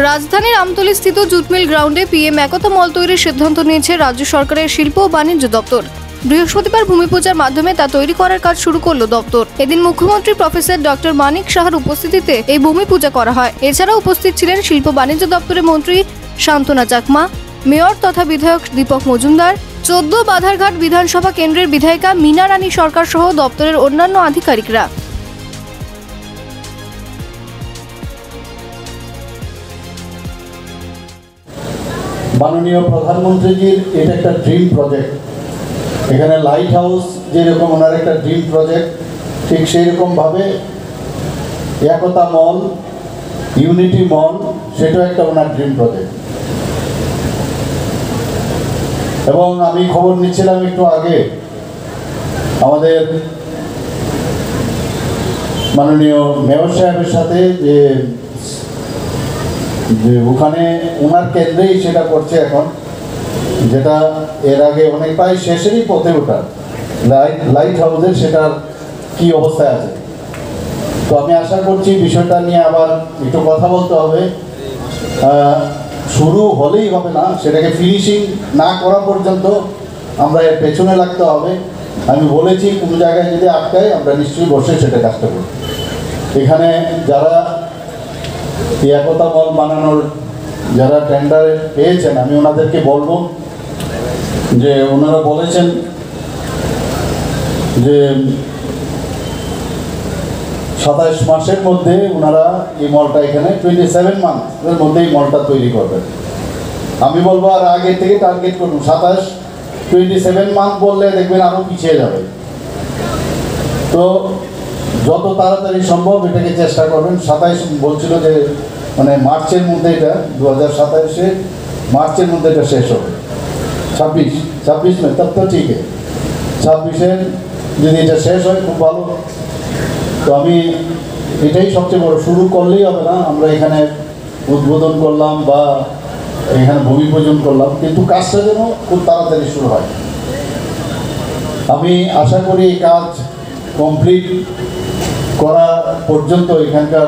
রাজধানীর আমতলীস্থিত jute mill গ্রাউন্ডে PM একতা মল তৈরির সিদ্ধান্ত নিয়েছে রাজ্য সরকারের শিল্প ও বাণিজ্য দপ্তর। বৃহস্পতিবার ভূমি পূজার মাধ্যমে তা তৈরি করার কাজ শুরু করল দপ্তর। এদিন মুখ্যমন্ত্রী প্রফেসর ডক্টর মানিক সাহার উপস্থিতিতে এই ভূমি পূজা করা হয়। এছাড়াও উপস্থিত ছিলেন শিল্প বাণিজ্য দপ্তরের মন্ত্রী শান্তনা চাকমা, মেয়র তথা বিধায়ক দীপক মজুমদার, ১৪ বাধারঘাট বিধানসভা কেন্দ্রের বিধায়িকা মীনা রানী সরকার সহ দপ্তরের অন্যান্য আধিকারিকরা। মাননীয় প্রধানমন্ত্রীজির এটা একটা ড্রিম প্রজেক্ট। এখানে লাইট হাউস যেরকম ওনার একটা ড্রিম প্রজেক্ট, ঠিক সেই রকমভাবে একতা মল, ইউনিটি মল, সেটাও একটা ওনার ড্রিম প্রজেক্ট। এবং আমি খবর নিচ্ছিলাম একটু আগে আমাদের মাননীয় মেয়র সাহেবের সাথে যে ওখানে ওনার কেন্দ্রেই সেটা করছে এখন, যেটা এর আগে অনেক প্রায় শেষেরই পথে ওঠা লাইট হাউসের সেটার কি অবস্থায় আছে। তো আমি আশা করছি বিষয়টা নিয়ে আবার একটু কথা বলতে হবে। শুরু হলেই হবে না, সেটাকে ফিনিশিং না করা পর্যন্ত আমরা এর পেছনে লাগতে হবে। আমি বলেছি কোনো জায়গায় যদি আটকায় আমরা নিশ্চয়ই বসে সেটা কাজটা করি। এখানে যারা একতা মল বানানোর যারা টেন্ডার পেয়েছেন, আমি ওনাদেরকে বলবো যে ওনারা বলেছেন যে ২৭ মাসের মধ্যে ওনারা এই মলটা এখানে 27 মান্থের মধ্যে এই মলটা তৈরি করবেন। আমি বলবো আর আগে থেকে টার্গেট করুন। 27 মান্থ বললে দেখবেন আরও পিছিয়ে যাবে। তো যত তাড়াতাড়ি সম্ভব এটাকে চেষ্টা করবেন। 27 বলছিল যে মানে মার্চের মধ্যে, এটা 2027 মার্চের মধ্যে এটা শেষ হবে। 26 মে তব তো ঠিক আছে, 26 যদি এটা শেষ হয় খুব ভালো। তো আমি এটাই সবচেয়ে বড়, শুরু করলেই হবে না। আমরা এখানে উদ্বোধন করলাম বা এখানে ভূমি পূজন করলাম, কিন্তু কাজটা যেন খুব তাড়াতাড়ি শুরু হয়। আমি আশা করি এই কাজ কমপ্লিট করা পর্যন্ত এখানকার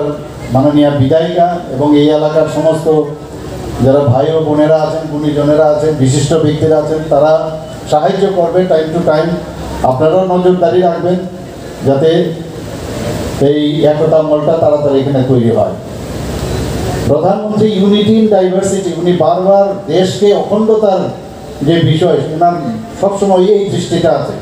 মাননীয় বিধায়িকা এবং এই এলাকার সমস্ত যারা ভাই ও বোনেরা আছেন, গুণীজনেরা আছেন, বিশিষ্ট ব্যক্তিরা আছেন, তারা সাহায্য করবে টাইম টু টাইম। আপনারাও নজরদারি রাখবেন যাতে এই একতা মলটা তাড়াতাড়ি এখানে তৈরি হয়। প্রধানমন্ত্রী ইউনিটি ইন ডাইভার্সিটি, উনি বারবার দেশকে অখণ্ডতার যে বিষয়, ওনার সবসময় এই দৃষ্টিটা আছে।